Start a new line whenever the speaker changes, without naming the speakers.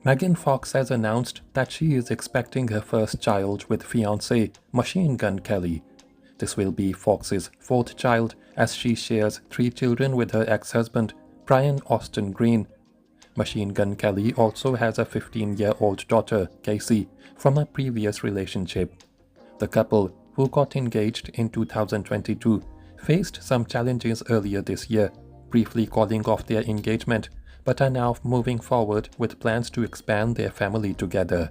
Megan Fox has announced that she is expecting her first child with fiancé Machine Gun Kelly. This will be Fox's fourth child, as she shares 3 children with her ex-husband, Brian Austin Green. Machine Gun Kelly also has a 15-year-old daughter, Casie, from a previous relationship. The couple, who got engaged in 2022, faced some challenges earlier this year, briefly calling off their engagement, but are now moving forward with plans to expand their family together.